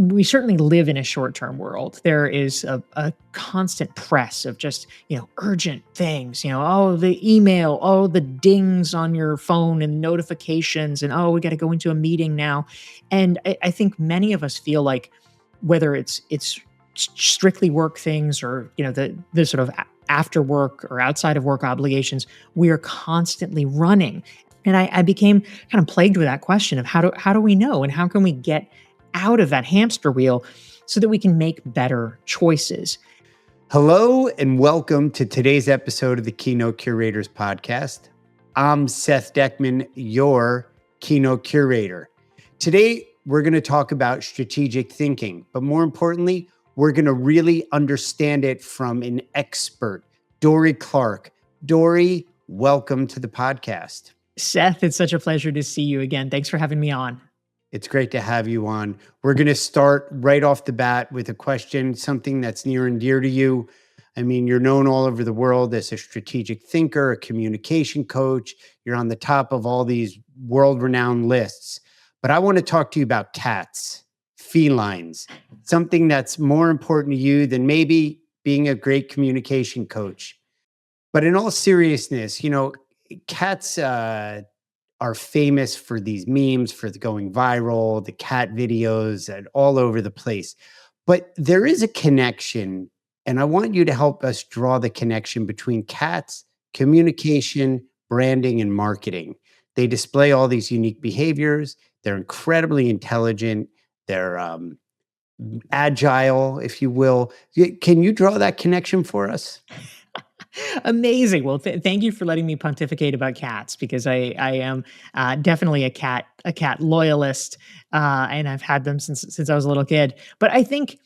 we certainly live in a short-term world. There is a constant press of just, urgent things, oh, the email, oh, the dings on your phone and notifications, and oh, we got to go into a meeting now. And I think many of us feel like whether it's strictly work things or, the sort of after work or outside of work obligations, we are constantly running. And I became kind of plagued with that question of how do we know and how can we get out of that hamster wheel so that we can make better choices. Hello and welcome to today's episode of the Keynote Curators Podcast. I'm Seth Deckman, your Keynote Curator. Today, we're going to talk about strategic thinking, but more importantly, we're going to really understand it from an expert, Dorie Clark. Dorie, welcome to the podcast. Seth, it's such a pleasure to see you again. Thanks for having me on. It's great to have you on. We're going to start right off the bat with a question, something that's near and dear to you. I mean, you're known all over the world as a strategic thinker, a communication coach. You're on the top of all these world-renowned lists. But I want to talk to you about cats, felines, something that's more important to you than maybe being a great communication coach. But in all seriousness, cats are famous for these memes, for the going viral, the cat videos, and all over the place. But there is a connection, and I want you to help us draw the connection between cats, communication, branding, and marketing. They display all these unique behaviors. They're incredibly intelligent. They're agile, if you will. Can you draw that connection for us? Amazing. Well, thank you for letting me pontificate about cats because I am definitely a cat loyalist, and I've had them since I was a little kid. But I think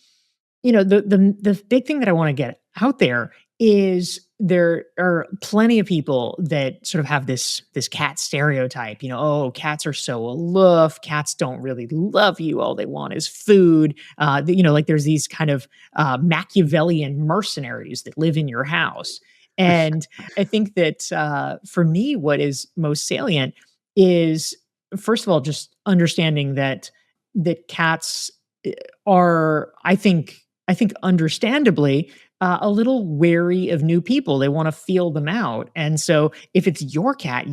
the big thing that I want to get out there is there are plenty of people that sort of have this cat stereotype. Oh, cats are so aloof. Cats don't really love you. All they want is food. Like there's these kind of Machiavellian mercenaries that live in your house. And I think that for me, what is most salient is, first of all, just understanding that cats are, I think understandably, a little wary of new people. They want to feel them out. And so if it's your cat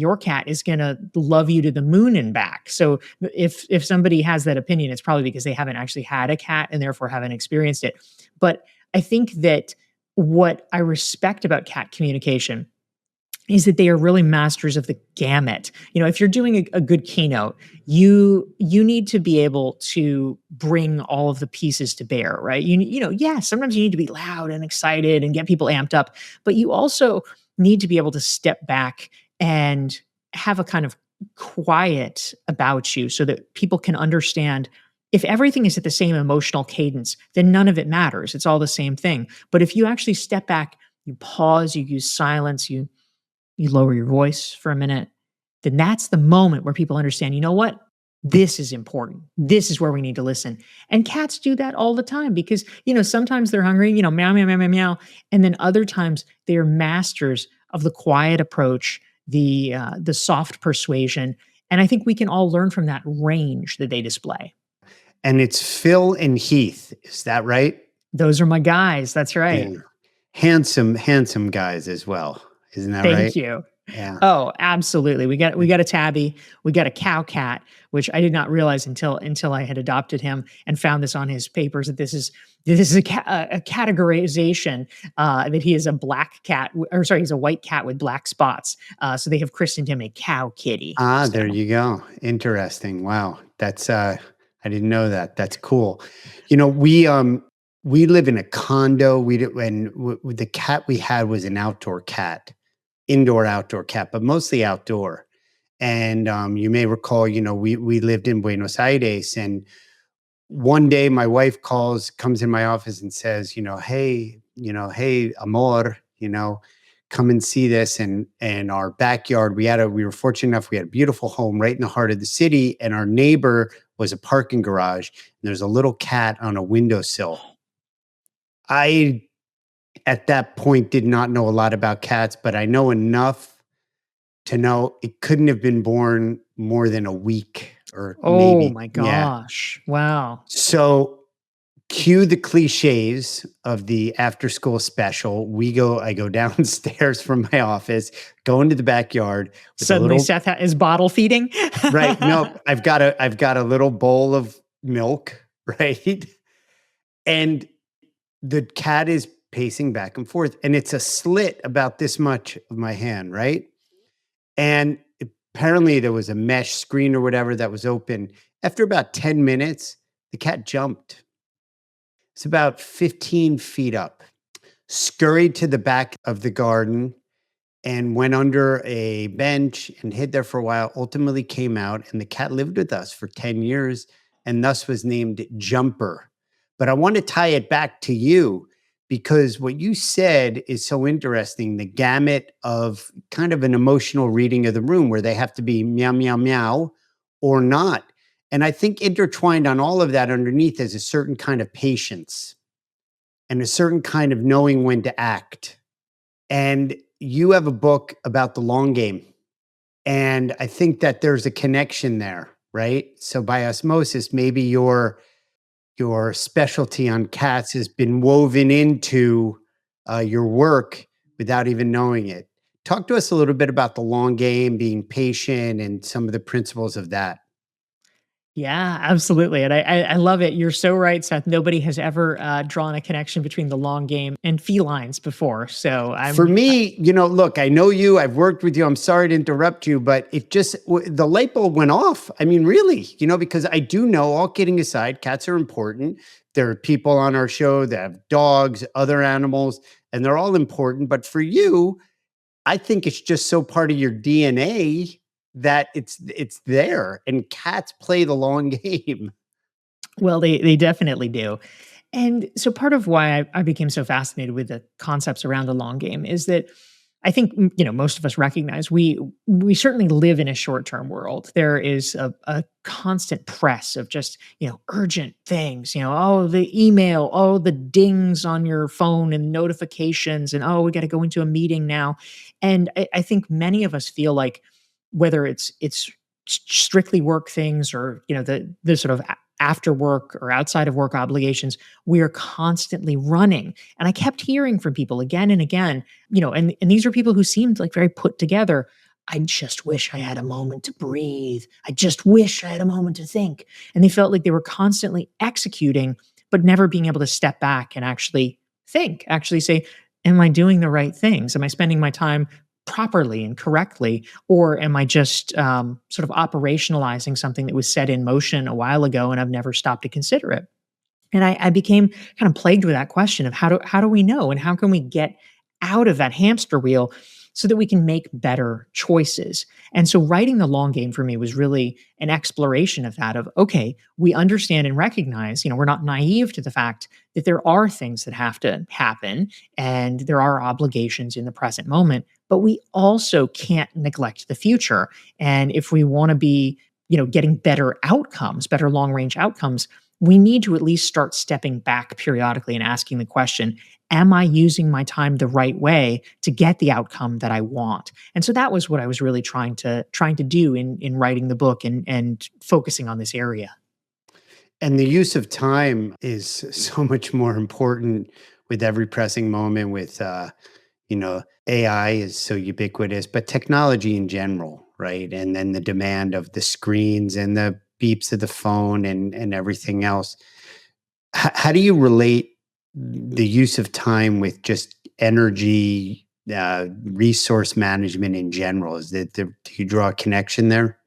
is going to love you to the moon and back. So if somebody has that opinion, it's probably because they haven't actually had a cat and therefore haven't experienced it. But I think that what I respect about cat communication is that they are really masters of the gamut. If you're doing a good keynote, you need to be able to bring all of the pieces to bear, right? Sometimes you need to be loud and excited and get people amped up, but you also need to be able to step back and have a kind of quiet about you so that people can understand. If everything is at the same emotional cadence, then none of it matters. It's all the same thing. But if you actually step back, you pause, you use silence, you lower your voice for a minute, then that's the moment where people understand, you know what? This is important. This is where we need to listen. And cats do that all the time because, sometimes they're hungry, meow, meow, meow, meow, meow. And then other times they are masters of the quiet approach, the soft persuasion. And I think we can all learn from that range that they display. And it's Phil and Heath. Is that right? Those are my guys. That's right. And handsome guys as well. Isn't that right? Thank you. Yeah. Oh, absolutely. We got a tabby. We got a cow cat, which I did not realize until I had adopted him and found this on his papers that this is a categorization that he is a black cat, he's a white cat with black spots. So they have christened him a cow kitty. There you go. Interesting. Wow. That's I didn't know that. That's cool. We live in a condo. The cat we had was an outdoor cat, outdoor cat, but mostly outdoor. And you may recall, we lived in Buenos Aires, and one day my wife comes in my office and says, hey, amor, come and see this. And our backyard, we were fortunate enough, we had a beautiful home right in the heart of the city, and our neighbor was a parking garage, and there's a little cat on a windowsill. I, at that point, did not know a lot about cats, but I know enough to know it couldn't have been born more than a week or maybe. Oh my gosh. Yeah. Wow. So cue the cliches of the after school special. I go downstairs from my office, go into the backyard with a Suddenly little, Seth is bottle feeding. right. Nope. I've got a little bowl of milk, right? And the cat is pacing back and forth, and it's a slit about this much of my hand, right? And apparently there was a mesh screen or whatever that was open. After about 10 minutes, the cat jumped. It's about 15 feet up, scurried to the back of the garden and went under a bench and hid there for a while, ultimately came out, and the cat lived with us for 10 years and thus was named Jumper. But I want to tie it back to you because what you said is so interesting, the gamut of kind of an emotional reading of the room where they have to be meow, meow, meow or not. And I think intertwined on all of that underneath is a certain kind of patience and a certain kind of knowing when to act. And you have a book about the long game. And I think that there's a connection there, right? So by osmosis, maybe your specialty on cats has been woven into your work without even knowing it. Talk to us a little bit about the long game, being patient, and some of the principles of that. Yeah, absolutely. And I love it. You're so right, Seth. Nobody has ever drawn a connection between the long game and felines before. So For I'm, me, look, I know you, I've worked with you. I'm sorry to interrupt you, but the light bulb went off. I mean, really, because I do know, all kidding aside, cats are important. There are people on our show that have dogs, other animals, and they're all important. But for you, I think it's just so part of your DNA that it's there, and cats play the long game. well, they definitely do. And so part of why I became so fascinated with the concepts around the long game is that I think most of us recognize we certainly live in a short term world. There is a constant press of just urgent things. Oh, the email, oh, the dings on your phone and notifications, and oh, we got to go into a meeting now. And I think many of us feel like whether it's strictly work things or the sort of after work or outside of work obligations, we are constantly running. And I kept hearing from people again and again, and these are people who seemed like very put together. I just wish I had a moment to breathe. I just wish I had a moment to think. And they felt like they were constantly executing, but never being able to step back and actually think, actually say, am I doing the right things? Am I spending my time properly and correctly? Or am I just sort of operationalizing something that was set in motion a while ago and I've never stopped to consider it? And I became kind of plagued with that question of how do we know and how can we get out of that hamster wheel so that we can make better choices. And so writing the long game for me was really an exploration of that of, okay, we understand and recognize, we're not naive to the fact that there are things that have to happen and there are obligations in the present moment, but we also can't neglect the future. And if we want to be, getting better outcomes, better long range outcomes, we need to at least start stepping back periodically and asking the question, am I using my time the right way to get the outcome that I want? And so that was what I was really trying to do in writing the book and focusing on this area. And the use of time is so much more important with every pressing moment with AI is so ubiquitous, but technology in general, right? And then the demand of the screens and the beeps of the phone and everything else. How do you relate the use of time with just energy, resource management in general? Do you draw a connection there?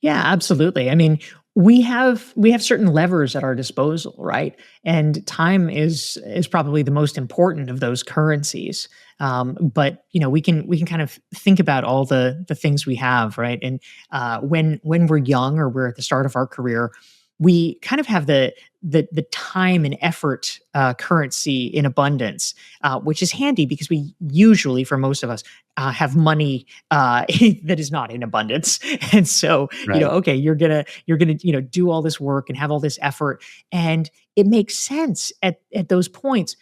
Yeah, absolutely. I mean, we have certain levers at our disposal, right? And time is probably the most important of those currencies. But we can kind of think about all the things we have, right? And when we're young or we're at the start of our career, we kind of have the time and effort currency in abundance, which is handy because we usually, for most of us, have money that is not in abundance, and so Right. okay, you're gonna do all this work and have all this effort, and it makes sense at those points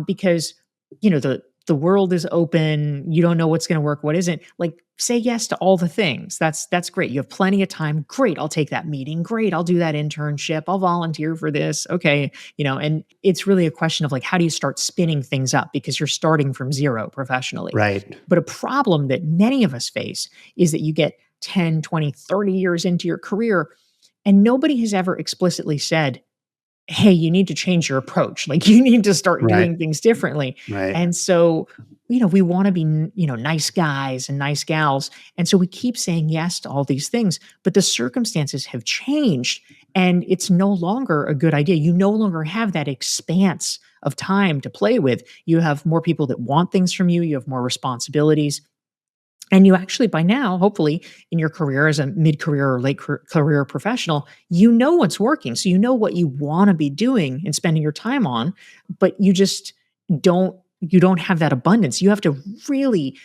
because the world is open. You don't know what's going to work, what isn't. Like say yes to all the things. That's great. You have plenty of time. Great. I'll take that meeting. Great. I'll do that internship. I'll volunteer for this. Okay. And it's really a question of like, how do you start spinning things up? Because you're starting from zero professionally. Right. But a problem that many of us face is that you get 10, 20, 30 years into your career and nobody has ever explicitly said, hey, you need to change your approach. Like you need to start Right. doing things differently. Right. And so, we want to be, nice guys and nice gals. And so we keep saying yes to all these things, but the circumstances have changed and it's no longer a good idea. You no longer have that expanse of time to play with. You have more people that want things from you. You have more responsibilities. And you actually, by now, hopefully, in your career as a mid-career or late career professional, you know what's working. So you know what you want to be doing and spending your time on, but you just don't have that abundance. You have to really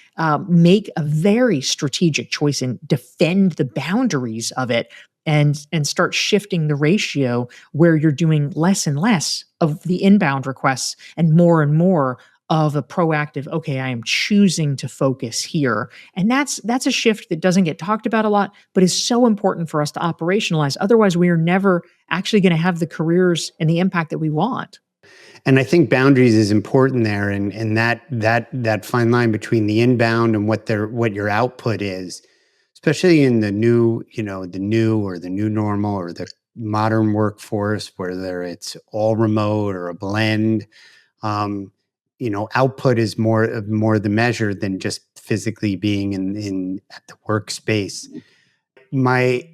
make a very strategic choice and defend the boundaries of it and start shifting the ratio where you're doing less and less of the inbound requests and more of a proactive, okay, I am choosing to focus here. And that's a shift that doesn't get talked about a lot, but is so important for us to operationalize. Otherwise, we are never actually going to have the careers and the impact that we want. And I think boundaries is important there, and that fine line between the inbound and what your output is, especially in the new or the new normal or the modern workforce, whether it's all remote or a blend. Output is more the measure than just physically being in at the workspace. My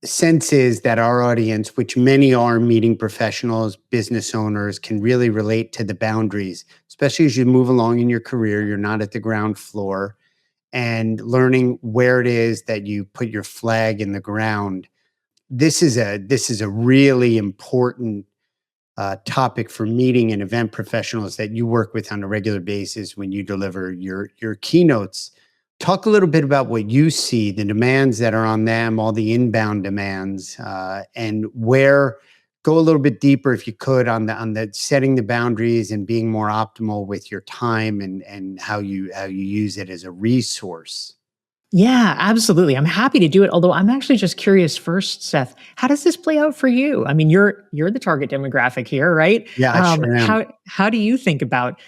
sense is that our audience, which many are meeting professionals, business owners, can really relate to the boundaries, especially as you move along in your career. You're not at the ground floor, and learning where it is that you put your flag in the ground. This is a really important topic for meeting and event professionals that you work with on a regular basis when you deliver your keynotes. Talk a little bit about what you see, the demands that are on them, all the inbound demands, and go a little bit deeper if you could on the setting the boundaries and being more optimal with your time and how you use it as a resource. Yeah, absolutely. I'm happy to do it. Although I'm actually just curious first, Seth, how does this play out for you? I mean, you're the target demographic here, right? Yeah, I sure am. How do you think about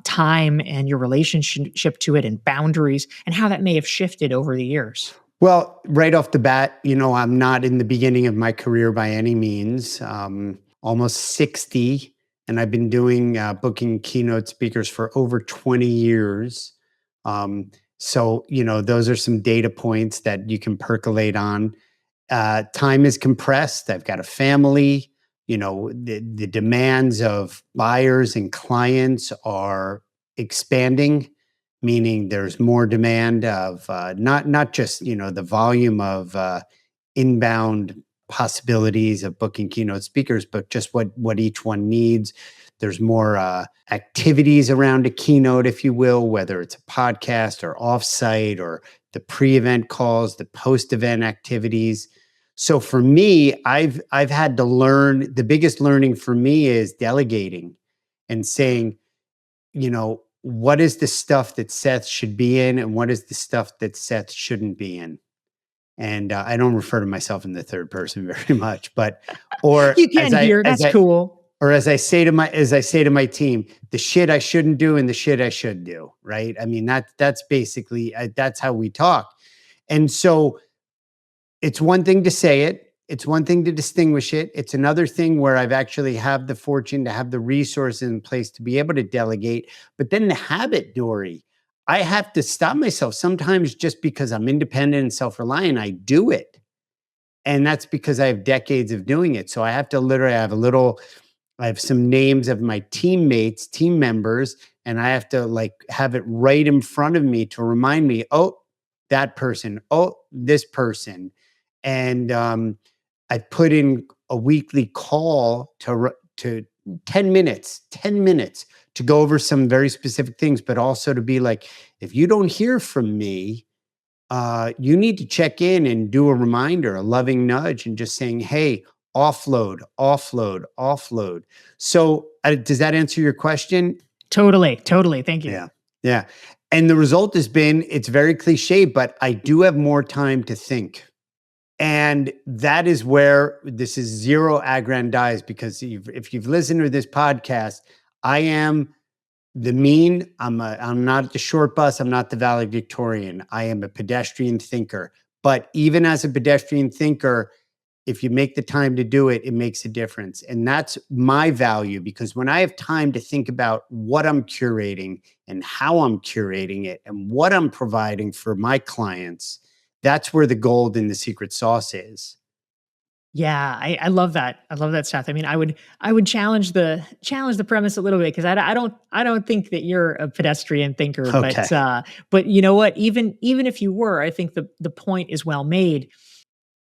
time and your relationship to it and boundaries and how that may have shifted over the years? Well, right off the bat, I'm not in the beginning of my career by any means. Almost 60, and I've been doing booking keynote speakers for over 20 years. So, those are some data points that you can percolate on. Time is compressed. I've got a family. The demands of buyers and clients are expanding, meaning there's more demand of not just the volume of inbound possibilities of booking keynote speakers, but just what each one needs. There's more activities around a keynote, if you will, whether it's a podcast or offsite or the pre-event calls, the post-event activities. So for me, I've had to learn. The biggest learning for me is delegating and saying, what is the stuff that Seth should be in, and what is the stuff that Seth shouldn't be in. And I don't refer to myself in the third person very much, but You can hear that's cool. Or as I say to my team, the shit I shouldn't do and the shit I should do, right? I mean, that's basically, that's how we talk. And so it's one thing to say it. It's one thing to distinguish it. It's another thing where I've actually have the fortune to have the resources in place to be able to delegate. But then the habit, Dory, I have to stop myself sometimes just because I'm independent and self-reliant. I do it. And that's because I have decades of doing it. So I have to I have some names of my team members, and I have to have it right in front of me to remind me, oh, that person, oh, this person. And I put in a weekly call to 10 minutes to go over some very specific things, but also to be like, if you don't hear from me, you need to check in and do a reminder, a loving nudge, and just saying, hey, offload. So does that answer your question? Totally. Thank you. Yeah. And the result has been, it's very cliche, but I do have more time to think. And that is where this is zero aggrandized, because if you've listened to this podcast, I am the mean. I'm not the short bus. I'm not the valedictorian. I am a pedestrian thinker. But even as a pedestrian thinker, if you make the time to do it, it makes a difference. And that's my value, because when I have time to think about what I'm curating and how I'm curating it and what I'm providing for my clients, that's where the gold in the secret sauce is. Yeah, I love that. I love that, Seth. I mean, I would challenge the premise a little bit, because I don't think that you're a pedestrian thinker, Okay. but you know what? Even if you were, I think the point is well made.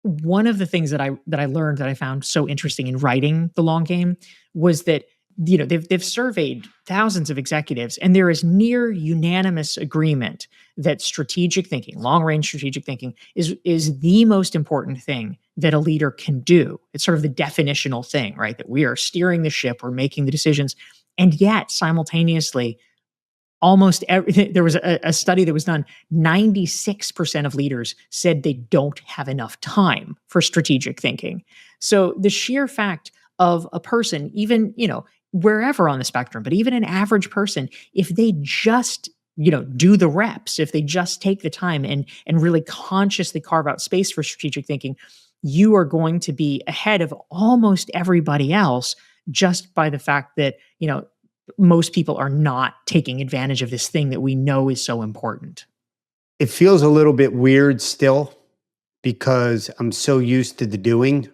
One of the things that I learned, that I found so interesting in writing The Long Game, was that, they've surveyed thousands of executives, and there is near unanimous agreement that strategic thinking, long range strategic thinking, is the most important thing that a leader can do. It's sort of the definitional thing, right? That we are steering the ship, we're making the decisions, and yet simultaneously, almost every there was a study that was done. 96% of leaders said they don't have enough time for strategic thinking. So the sheer fact of a person, even, wherever on the spectrum, but even an average person, if they just, do the reps, if they just take the time and really consciously carve out space for strategic thinking, you are going to be ahead of almost everybody else, just by the fact that, most people are not taking advantage of this thing that we know is so important. It feels a little bit weird still, because I'm so used to the doing.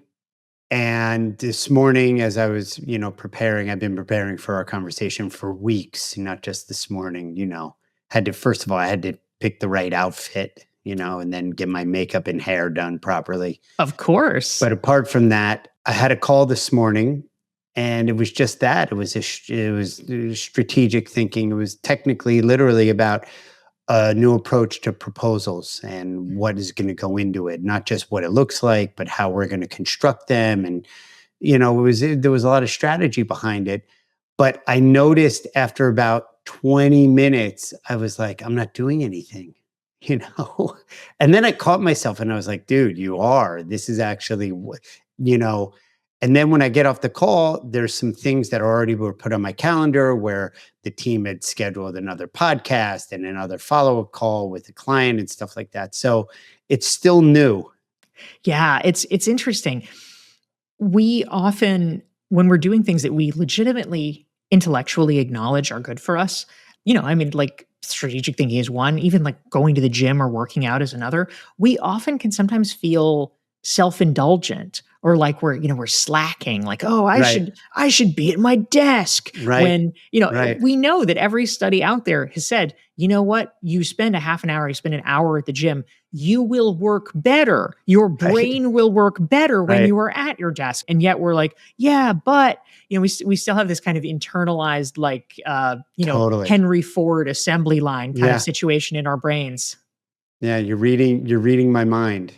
And this morning, as I was, preparing, I've been preparing for our conversation for weeks, not just this morning, first of all, I had to pick the right outfit, and then get my makeup and hair done properly. Of course. But apart from that, I had a call this morning, and it was just that. It was strategic thinking. It was technically, literally about a new approach to proposals and what is going to go into it, not just what it looks like, but how we're going to construct them. And, there was a lot of strategy behind it. But I noticed after about 20 minutes, I was like, I'm not doing anything, you know? And then I caught myself and I was like, dude, you are. This is actually what, you know. And then when I get off the call, there's some things that already were put on my calendar, where the team had scheduled another podcast and another follow-up call with the client and stuff like that. So it's still new. Yeah, it's interesting. We often, when we're doing things that we legitimately intellectually acknowledge are good for us, I mean, like strategic thinking is one, even like going to the gym or working out is another. We often can sometimes feel self-indulgent, or like we're slacking, like, oh, Right. I should be at my desk, Right. when, Right. we know that every study out there has said, you know what, you spend a half an hour, you spend an hour at the gym, you will work better. Your Right. brain will work better when Right. you are at your desk. And yet we're like, yeah, but we still have this kind of internalized, like, Totally. Henry Ford assembly line kind of Yeah. situation in our brains. Yeah. You're reading my mind.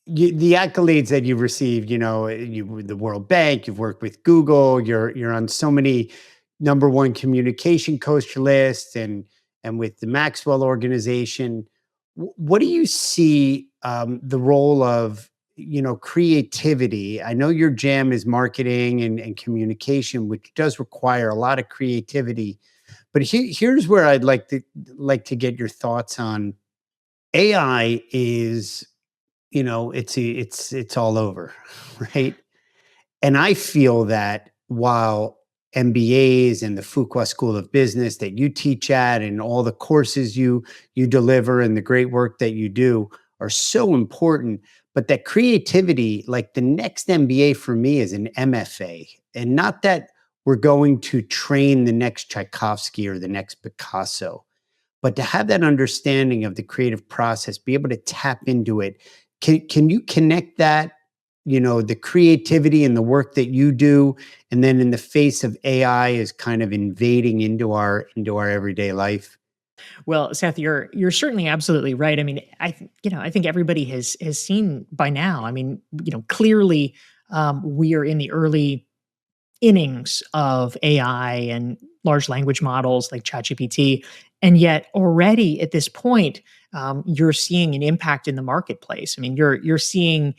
The accolades that you've received, the World Bank, you've worked with Google, you're on so many number one communication coach lists, and with the Maxwell organization. What do you see the role of, creativity? I know your jam is marketing and communication, which does require a lot of creativity. But here's where I'd like to get your thoughts on. AI is, it's all over, right? And I feel that while MBAs and the Fuqua School of Business that you teach at, and all the courses you deliver, and the great work that you do, are so important, but that creativity, like the next MBA for me, is an MFA. And not that we're going to train the next Tchaikovsky or the next Picasso, but to have that understanding of the creative process, be able to tap into it. Can you connect that, the creativity and the work that you do, and then in the face of AI is kind of invading into our everyday life? Well, Seth, you're certainly absolutely right. I mean, I think everybody has seen by now. I mean, clearly, we are in the early innings of AI, and large language models like ChatGPT. And yet already at this point, you're seeing an impact in the marketplace. I mean, you're seeing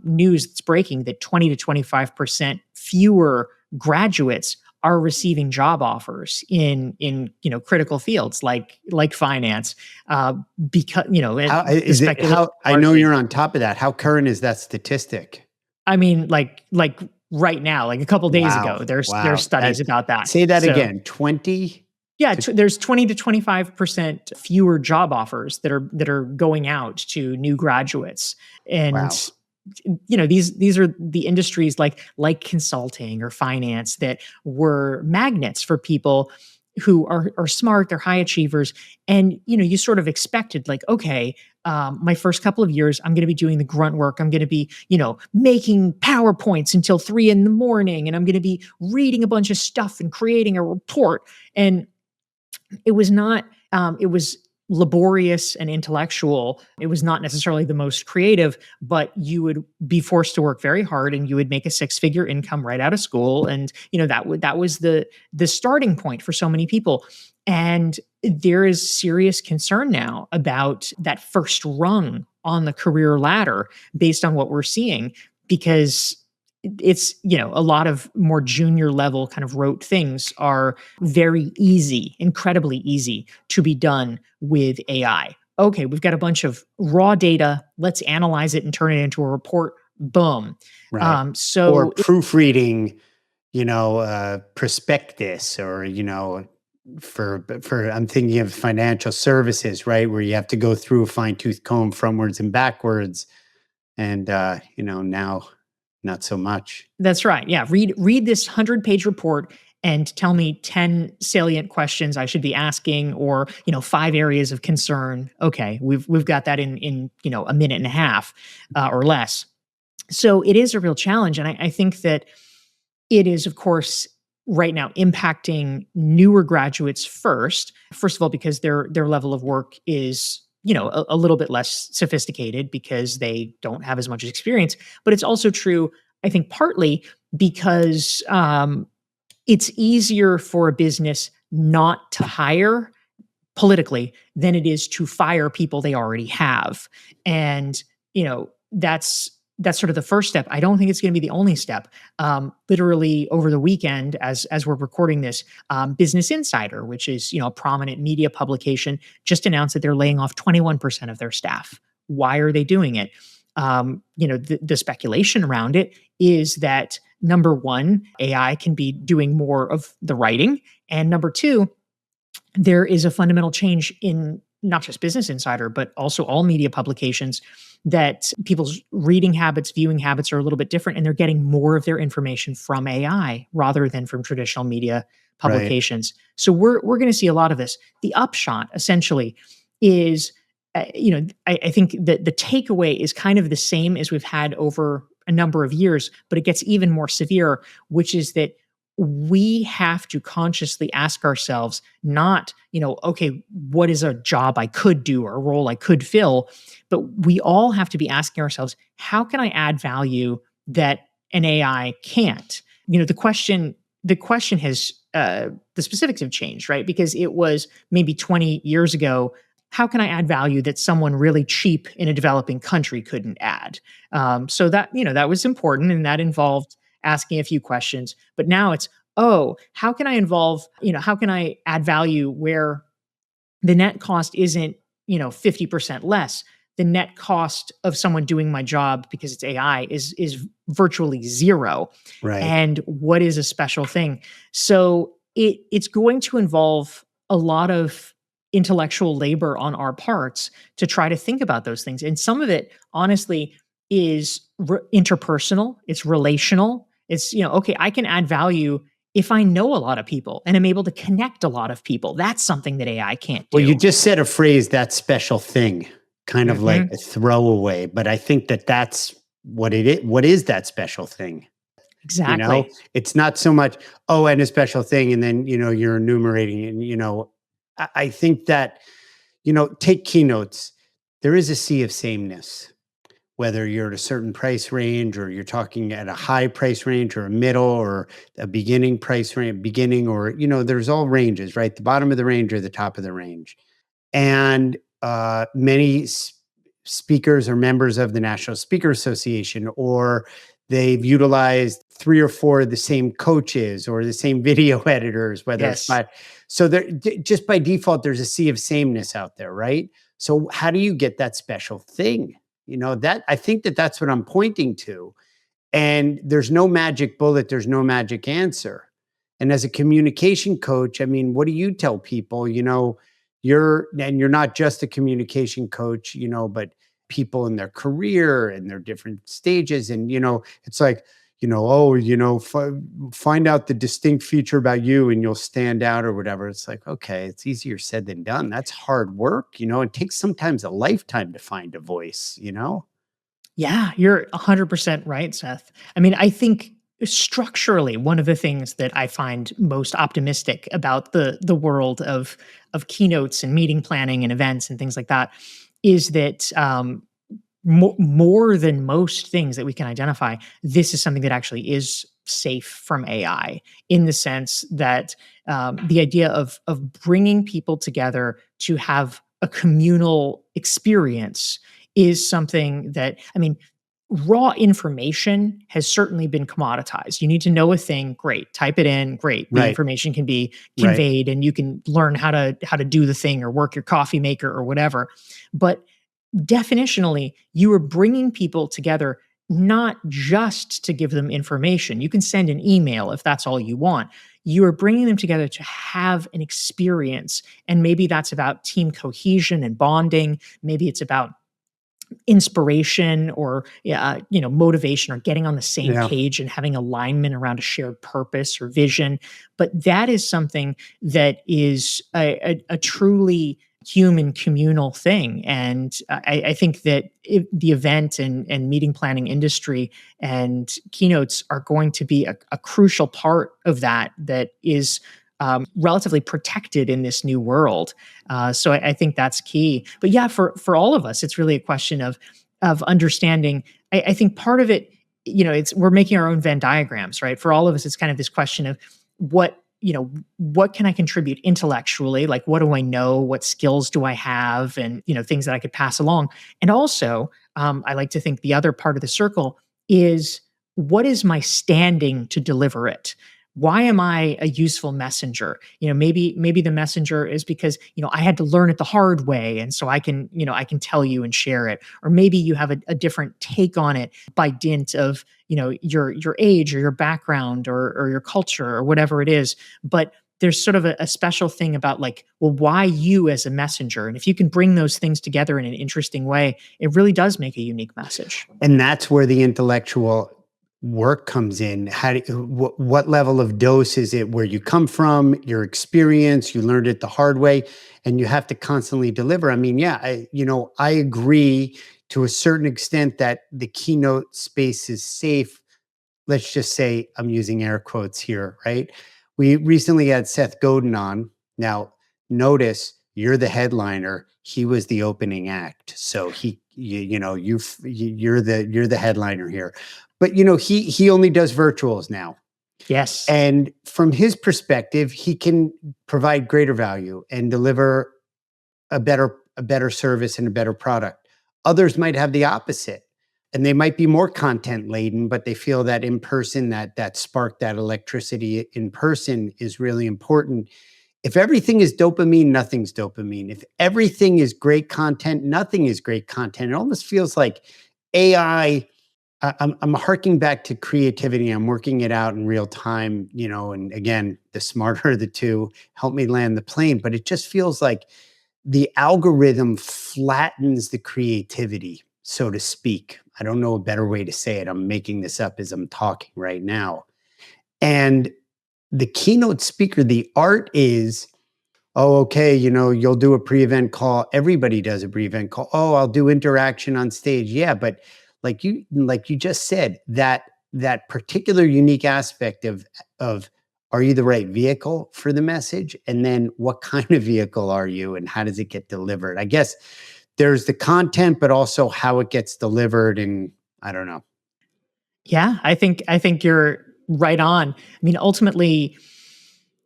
news that's breaking that 20 to 25% fewer graduates are receiving job offers in critical fields like finance, because How the is it? speculation How I know largely. you're on top of that. How current is that statistic? I mean, like right now, like a couple days Wow. ago, there's Wow. studies about that. Say that So again. 20 yeah, to there's 20 to 25% fewer job offers that are going out to new graduates. And wow. these are the industries like consulting or finance that were magnets for people who are smart, they're high achievers. And you sort of expected, like, okay, my first couple of years, I'm going to be doing the grunt work. I'm going to be, making PowerPoints until 3 a.m. and I'm going to be reading a bunch of stuff and creating a report. And it was not, it was laborious and intellectual. It was not necessarily the most creative, but you would be forced to work very hard and you would make a six-figure income right out of school. And, that was the starting point for so many people. And there is serious concern now about that first rung on the career ladder based on what we're seeing, because it's a lot of more junior level kind of rote things are very easy, incredibly easy to be done with AI. Okay, we've got a bunch of raw data, let's analyze it and turn it into a report. Boom. Right. Or So proofreading, prospectus, or for I'm thinking of financial services, right, where you have to go through a fine tooth comb frontwards and backwards, and now not so much. that's right. Yeah, read this 100-page report and tell me 10 salient questions I should be asking, or 5 areas of concern. Okay, we've got that in a minute and a half or less. So it is a real challenge, and I think that it is, of course, right now impacting newer graduates first. First of all, because their level of work is a little bit less sophisticated because they don't have as much experience. But it's also true, I think, partly because it's easier for a business not to hire politically than it is to fire people they already have. And, that's sort of the first step. I don't think it's going to be the only step. Literally over the weekend, as we're recording this, Business Insider, which is a prominent media publication, just announced that they're laying off 21% of their staff. Why are they doing it? The speculation around it is that, number one, AI can be doing more of the writing, and number two, there is a fundamental change in not just Business Insider, but also all media publications, that people's reading habits, viewing habits are a little bit different, and they're getting more of their information from AI rather than from traditional media Right. publications. So we're going to see a lot of this. The upshot, essentially, is, I think that the takeaway is kind of the same as we've had over a number of years, but it gets even more severe, which is that we have to consciously ask ourselves, not, okay, what is a job I could do or a role I could fill? But we all have to be asking ourselves, how can I add value that an AI can't? The question has, the specifics have changed, right? Because it was maybe 20 years ago, how can I add value that someone really cheap in a developing country couldn't add? So that was important, and that involved asking a few questions. But now it's, oh, how can I add value where the net cost isn't 50% less? The net cost of someone doing my job, because it's AI, is virtually zero. Right. And what is a special thing? So it's going to involve a lot of intellectual labor on our parts to try to think about those things. And some of it, honestly, is interpersonal, it's relational. It's, okay, I can add value if I know a lot of people and I'm able to connect a lot of people. That's something that AI can't Well, you do. just said a phrase, that special thing, kind of like Mhm. a throwaway, but I think that that's what it is. What is that special thing? You know, Exactly. it's not so much, oh, and a special thing. And then, you're enumerating, and, I think that, take keynotes. There is a sea of sameness. whether you're at a certain price range or you're talking at a high price range or a middle or a beginning price range, beginning, or, there's all ranges, right? The bottom of the range or the top of the range. And many speakers are members of the National Speaker Association, or they've utilized 3 or 4 of the same coaches or the same video editors, whether it's Yes. by, so there, just by default, there's a sea of sameness out there, right? So how do you get that special thing? That I think that's what I'm pointing to. And there's no magic bullet, there's no magic answer. And as a communication coach, I mean, what do you tell people? You're not just a communication coach, but people in their career and their different stages. And, it's like, find out the distinct feature about you and you'll stand out or whatever. It's like, okay, it's easier said than done. That's hard work. It takes sometimes a lifetime to find a voice. Yeah, you're 100% right, Seth. I mean, I think structurally, one of the things that I find most optimistic about the world of keynotes and meeting planning and events and things like that is that more than most things that we can identify, this is something that actually is safe from AI, in the sense that the idea of bringing people together to have a communal experience is something that, I mean, raw information has certainly been commoditized. You need to know a thing, great, type it in, great. The Right. information can be Right. conveyed and you can learn how to do the thing or work your coffee maker or whatever. But definitionally, you are bringing people together not just to give them information. You can send an email if that's all you want. You are bringing them together to have an experience. And maybe that's about team cohesion and bonding. Maybe it's about inspiration or motivation, or getting on the same Yeah. page and having alignment around a shared purpose or vision. But that is something that is a truly human communal thing. And I think that the event and meeting planning industry and keynotes are going to be a crucial part of that is relatively protected in this new world. So I think that's key. But yeah, for all of us, it's really a question of understanding. I think part of it, we're making our own Venn diagrams, right? For all of us, it's kind of this question of what can I contribute intellectually? Like, what do I know? What skills do I have? And, things that I could pass along. And also, I like to think the other part of the circle is, what is my standing to deliver it? Why am I a useful messenger? Maybe the messenger is because, I had to learn it the hard way. And so I can tell you and share it. Or maybe you have a different take on it by dint of, your age or your background or your culture or whatever it is. But there's sort of a special thing about, like, well, why you as a messenger? And if you can bring those things together in an interesting way, it really does make a unique message. And that's where the intellectual work comes in. What level of dose is it, where you come from, your experience, you learned it the hard way, and you have to constantly deliver. I mean, yeah, I agree to a certain extent that the keynote space is safe. Let's just say, I'm using air quotes here, right? We recently had Seth Godin on. Now, notice you're the headliner. He was the opening act. So you're the headliner here. But he only does virtuals now. Yes. And from his perspective, he can provide greater value and deliver a better service and a better product. Others might have the opposite. And they might be more content laden, but they feel that in person, that spark, that electricity in person is really important. If everything is dopamine, nothing's dopamine. If everything is great content, nothing is great content. It almost feels like AI. I'm harking back to creativity. I'm working it out in real time, and again, the smarter of the two help me land the plane. But it just feels like the algorithm flattens the creativity, so to speak. I don't know a better way to say it. I'm making this up as I'm talking right now. And the keynote speaker, the art is, oh, okay, you'll do a pre-event call. Everybody does a pre-event call. Oh, I'll do interaction on stage. Yeah, but like you just said, that particular unique aspect of are you the right vehicle for the message? And then what kind of vehicle are you and how does it get delivered? I guess there's the content, but also how it gets delivered. And I don't know. Yeah, I think you're right on. I mean, ultimately,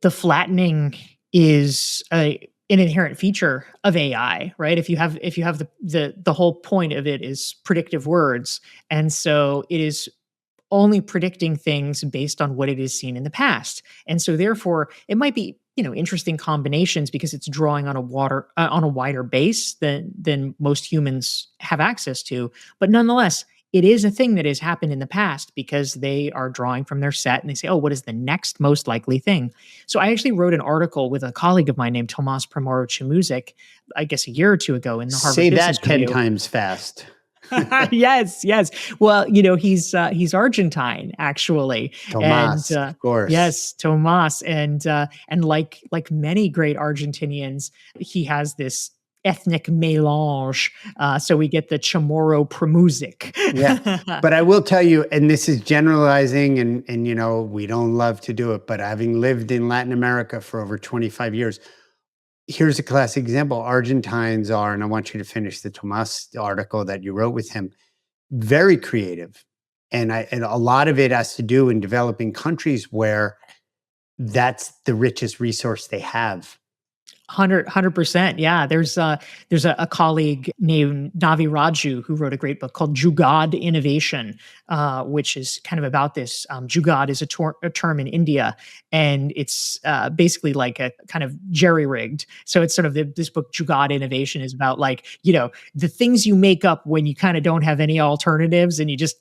the flattening is an inherent feature of AI, right? If you have the whole point of it is predictive words, and so it is only predicting things based on what it has seen in the past. And so therefore it might be, interesting combinations because it's drawing on a wider base than most humans have access to. But nonetheless, it is a thing that has happened in the past because they are drawing from their set and they say, oh, what is the next most likely thing? So I actually wrote an article with a colleague of mine named Tomas Primorac, I guess a year or two ago in the Harvard Say Business that 10 Review. times fast. Yes, yes. Well, he's Argentine actually, and Tomas, of course. yes, Tomas, and like many great Argentinians, he has this ethnic mélange. So we get the Chamorro Pramusic. Yeah. But I will tell you, and this is generalizing, and we don't love to do it, but having lived in Latin America for over 25 years, here's a classic example. Argentines are, and I want you to finish the Tomas article that you wrote with him, very creative. And a lot of it has to do in developing countries where that's the richest resource they have. 100%. Yeah. There's a colleague named Navi Raju who wrote a great book called Jugad Innovation, which is kind of about this. Jugad is a term in India, and it's basically like a kind of jerry rigged. So it's sort of this book, Jugad Innovation, is about like, the things you make up when you kind of don't have any alternatives and you just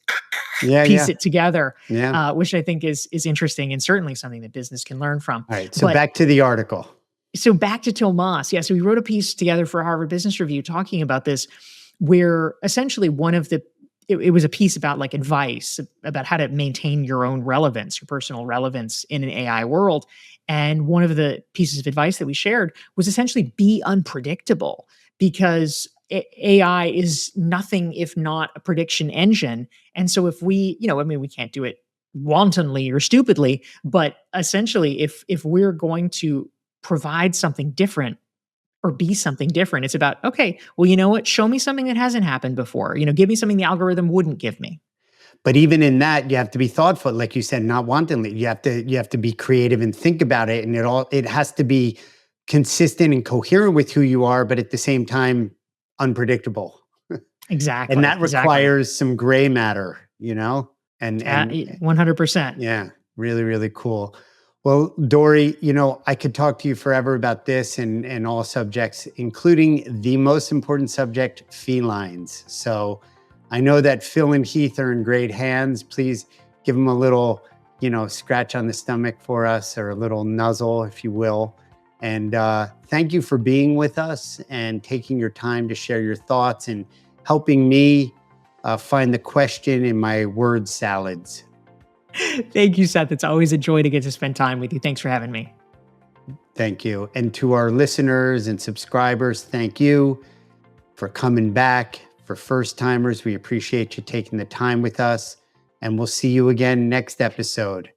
piece it together, which I think is interesting and certainly something that business can learn from. All right. So back to the article. So back to Tomas. Yeah. So we wrote a piece together for Harvard Business Review talking about this, where essentially it was a piece about like advice about how to maintain your own relevance, your personal relevance in an AI world. And one of the pieces of advice that we shared was essentially be unpredictable, because AI is nothing if not a prediction engine. And so if we, we can't do it wantonly or stupidly, but essentially if we're going to provide something different or be something different, it's about, okay, well, you know what? Show me something that hasn't happened before. Give me something the algorithm wouldn't give me. But even in that, you have to be thoughtful, like you said, not wantonly. You have to be creative and think about it, and it has to be consistent and coherent with who you are, but at the same time, unpredictable. Exactly. And that requires some gray matter, and 100%. Yeah, really, really cool. Well, Dory, I could talk to you forever about this and all subjects, including the most important subject, felines. So I know that Phil and Heath are in great hands. Please give them a little, scratch on the stomach for us, or a little nuzzle, if you will. And thank you for being with us and taking your time to share your thoughts and helping me find the question in my word salads. Thank you, Seth. It's always a joy to get to spend time with you. Thanks for having me. Thank you. And to our listeners and subscribers, thank you for coming back. For first timers, we appreciate you taking the time with us. And we'll see you again next episode.